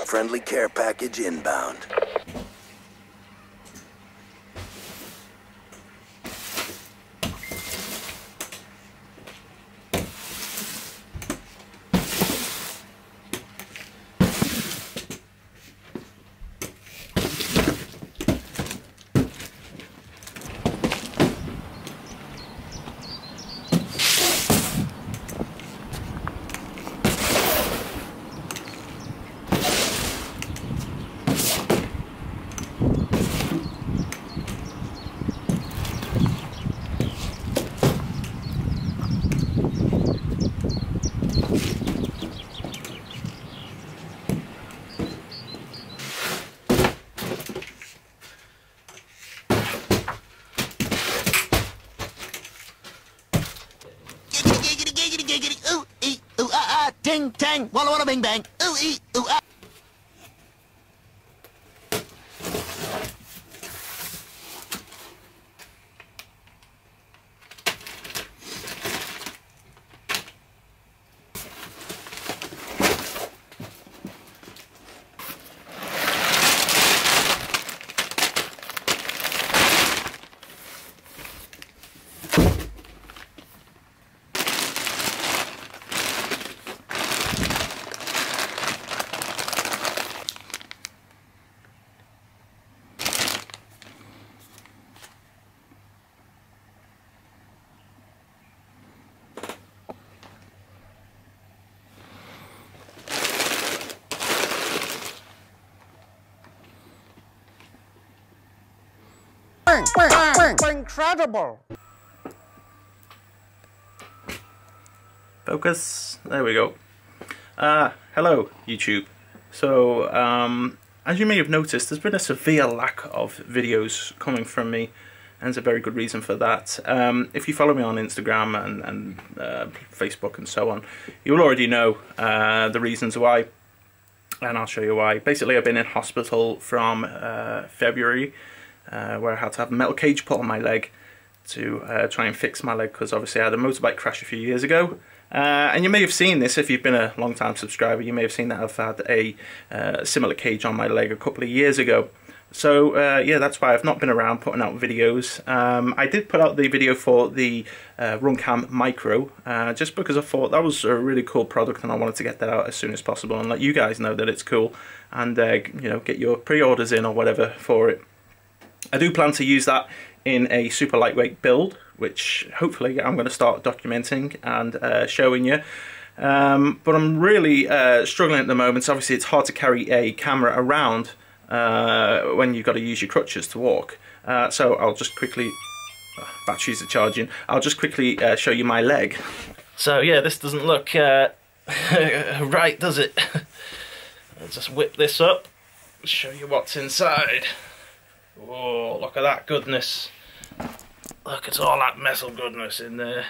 Friendly care package inbound. Ooh, ee, ooh, ah, ah, ting, tang, walla, walla, bing, bang. Ooh, ee, ooh, ah. Incredible. Focus. There we go. Hello, YouTube. So, as you may have noticed, there's been a severe lack of videos coming from me, and there's a very good reason for that. If you follow me on Instagram and Facebook and so on, you'll already know the reasons why, and I'll show you why. Basically, I've been in hospital from February, where I had to have a metal cage put on my leg to try and fix my leg, because obviously I had a motorbike crash a few years ago. And you may have seen this if you've been a long time subscriber. You may have seen that I've had a similar cage on my leg a couple of years ago. So yeah, that's why I've not been around putting out videos. I did put out the video for the Runcam Micro, just because I thought that was a really cool product and I wanted to get that out as soon as possible and let you guys know that it's cool, and you know, get your pre-orders in or whatever for it. I do plan to use that in a super lightweight build, which hopefully I'm going to start documenting and showing you. But I'm really struggling at the moment. So obviously it's hard to carry a camera around when you've got to use your crutches to walk. So I'll just quickly, batteries are charging, I'll just quickly show you my leg. So yeah, this doesn't look right, does it? I'll just whip this up, show you what's inside. Oh, look at that goodness. Look at all that metal goodness in there,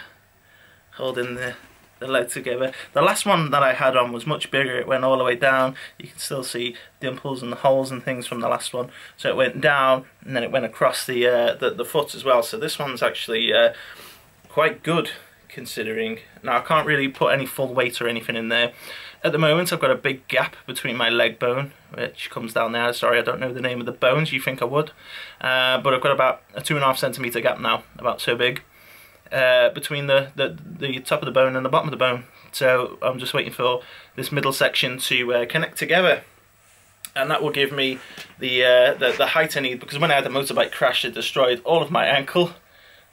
holding the leg together. The last one that I had on was much bigger. It went all the way down. You can still see dimples and the holes and things from the last one. So it went down and then it went across the foot as well. So this one's actually quite good, considering. Now I can't really put any full weight or anything in there. At the moment I've got a big gap between my leg bone, which comes down there. Sorry, I don't know the name of the bones, you think I would. But I've got about a 2.5 centimetre gap now, about so big, between the top of the bone and the bottom of the bone. So I'm just waiting for this middle section to connect together. And that will give me the height I need, because when I had the motorbike crash it destroyed all of my ankle.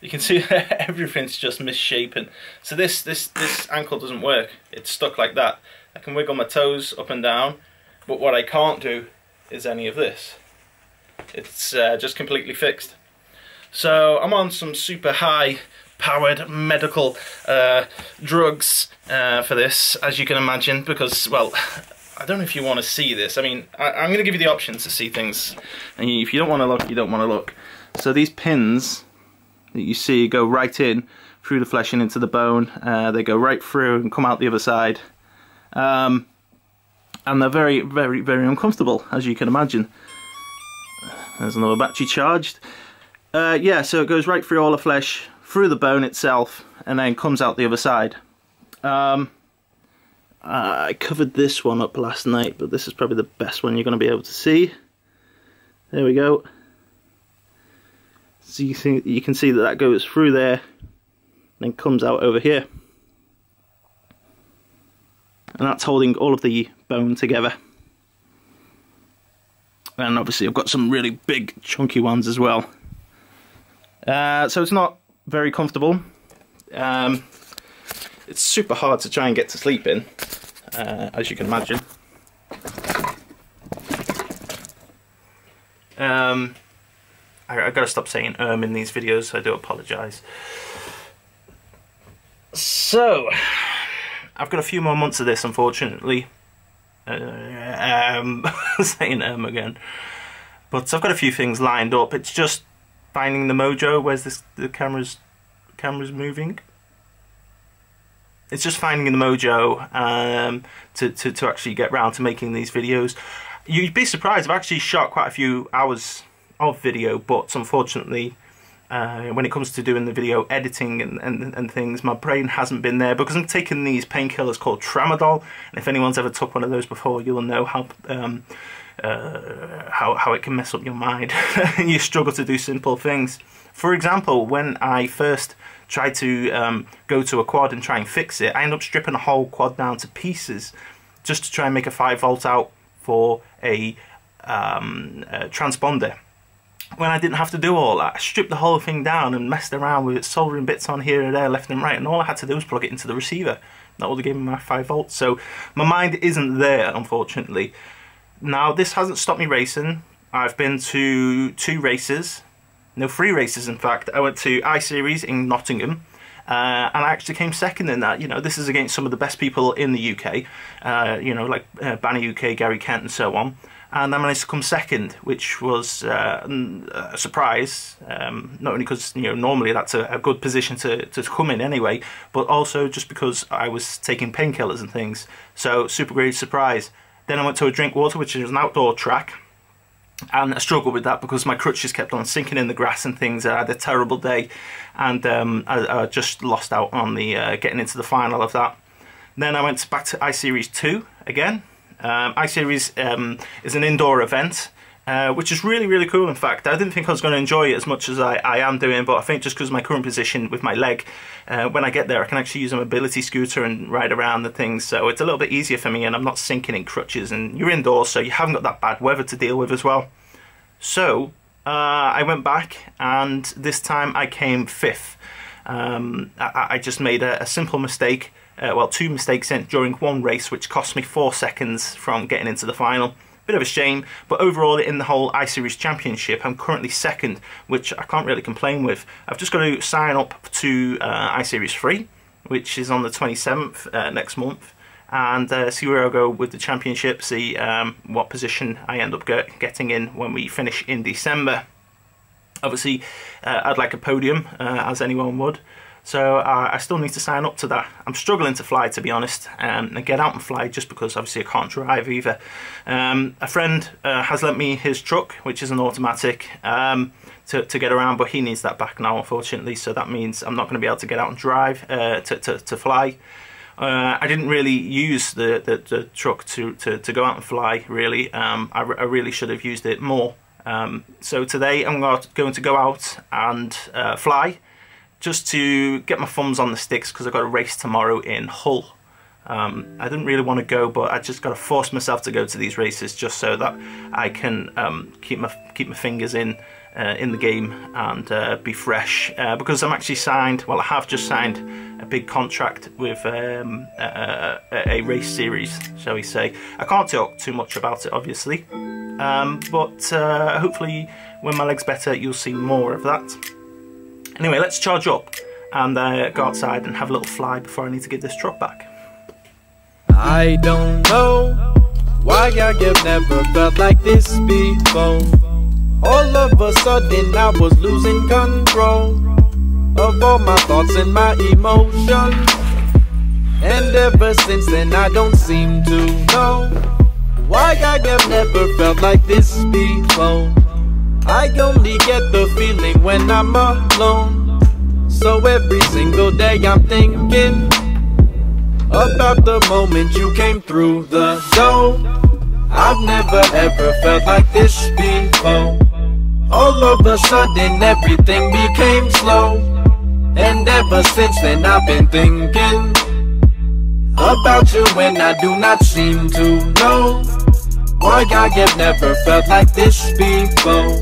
You can see everything's just misshapen. So this ankle doesn't work. It's stuck like that. I can wiggle my toes up and down, but what I can't do is any of this. It's just completely fixed. So I'm on some super high powered medical drugs for this, as you can imagine, because, well, I don't know if you want to see this. I mean, I'm going to give you the option to see things, and if you don't want to look, you don't want to look. So these pins that you see go right in through the flesh and into the bone. They go right through and come out the other side. And they're very, very, very uncomfortable, as you can imagine. There's another battery charged. Yeah, so it goes right through all the flesh, through the bone itself, and then comes out the other side. I covered this one up last night, but this is probably the best one you're going to be able to see. There we go. So you can see that that goes through there, then comes out over here. And that's holding all of the bone together. And obviously I've got some really big chunky ones as well. So it's not very comfortable. It's super hard to try and get to sleep in, as you can imagine. I gotta stop saying in these videos, I do apologise. So, I've got a few more months of this, unfortunately. Saying again. But I've got a few things lined up. It's just finding the mojo. Where's this? The camera's moving. It's just finding the mojo to actually get round to making these videos. You'd be surprised, I've actually shot quite a few hours of video, but unfortunately when it comes to doing the video editing and things, my brain hasn't been there, because I'm taking these painkillers called tramadol, and if anyone's ever took one of those before, you'll know how it can mess up your mind and you struggle to do simple things. For example, when I first tried to go to a quad and try and fix it, I ended up stripping a whole quad down to pieces just to try and make a 5-volt out for a transponder, when I didn't have to do all that. I stripped the whole thing down and messed around with it, soldering bits on here and there, left and right, and all I had to do was plug it into the receiver. That would have given me my 5 volts. So my mind isn't there, unfortunately. Now, this hasn't stopped me racing. I've been to 2 races, no, 3 races in fact. I went to I-Series in Nottingham, and I actually came second in that. You know, this is against some of the best people in the UK, you know, like Banny UK, Gary Kent and so on. And I managed to come second, which was a surprise, not only because, you know, normally that's a good position to come in anyway, but also just because I was taking painkillers and things. So, super great surprise. Then I went to a Drinkwater, which is an outdoor track, and I struggled with that because my crutches kept on sinking in the grass and things. I had a terrible day, and I just lost out on the getting into the final of that. Then I went back to I-Series 2 again. I-Series is an indoor event, which is really, really cool. In fact, I didn't think I was going to enjoy it as much as I am doing, but I think just because of my current position with my leg, when I get there I can actually use a mobility scooter and ride around the things, so it's a little bit easier for me, and I'm not sinking in crutches, and you're indoors so you haven't got that bad weather to deal with as well. So I went back, and this time I came 5th. I just made a simple mistake. Well, 2 mistakes during one race, which cost me 4 seconds from getting into the final. Bit of a shame, but overall in the whole I-Series Championship, I'm currently 2nd, which I can't really complain with. I've just got to sign up to I-Series 3, which is on the 27th next month, and see where I'll go with the championship, see what position I end up getting in when we finish in December. Obviously, I'd like a podium, as anyone would. So I still need to sign up to that. I'm struggling to fly, to be honest, and get out and fly, just because obviously I can't drive either. A friend has lent me his truck, which is an automatic, to get around, but he needs that back now, unfortunately, so that means I'm not going to be able to get out and drive to fly. I didn't really use the truck to go out and fly, really. I really should have used it more. So today I'm going to go out and fly, just to get my thumbs on the sticks, because I've got a race tomorrow in Hull. I didn't really want to go, but I just got to force myself to go to these races just so that I can keep my fingers in the game and be fresh. Because I'm actually signed, well, I have just signed a big contract with a race series, shall we say. I can't talk too much about it, obviously, but hopefully when my leg's better you'll see more of that. Anyway, let's charge up and go outside and have a little fly before I need to get this truck back. I don't know why I have never felt like this before. All of a sudden I was losing control of all my thoughts and my emotions, and ever since then I don't seem to know why I have never felt like this before. I only get the feeling when I'm alone, so every single day I'm thinking, about the moment you came through the door. I've never ever felt like this before. All of a sudden everything became slow, and ever since then I've been thinking about you, and I do not seem to know why I have never felt like this before.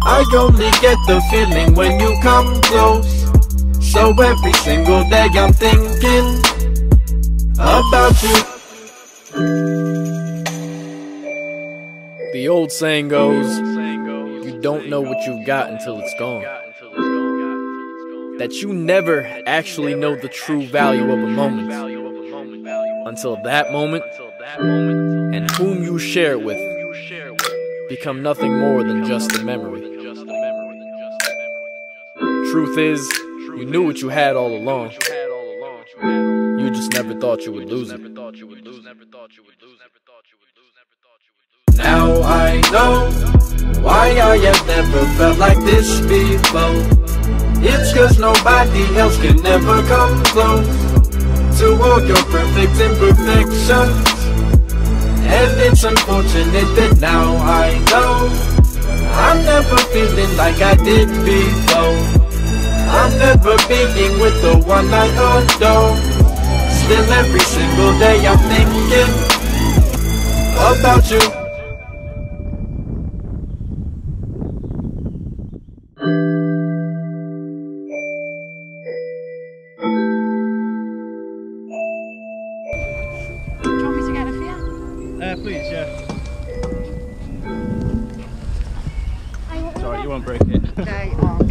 I only get the feeling when you come close, so every single day I'm thinking about you. The old saying goes, you don't know what you've got until it's gone. That you never actually know the true value of a moment until that moment and whom you share it with become nothing more than just a memory. Truth is, you knew what you had all along. You just never thought you would lose it. Now I know why I have never felt like this before. It's cause nobody else can never come close to all your perfect imperfections. And it's unfortunate that now I know I'm never feeling like I did before. I'm never being with the one I adore. Still every single day I'm thinking about you. Do you want me to get it for you? Please, yeah. Sorry, you won't break it. They are cool.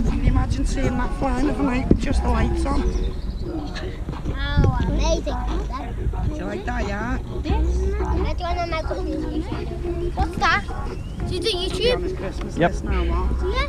Can you imagine seeing that flying overnight with just the lights on? Oh, amazing. Do you like that, yeah? What's that? Do you do YouTube? On this Christmas Yep. list now, Mark. Yeah.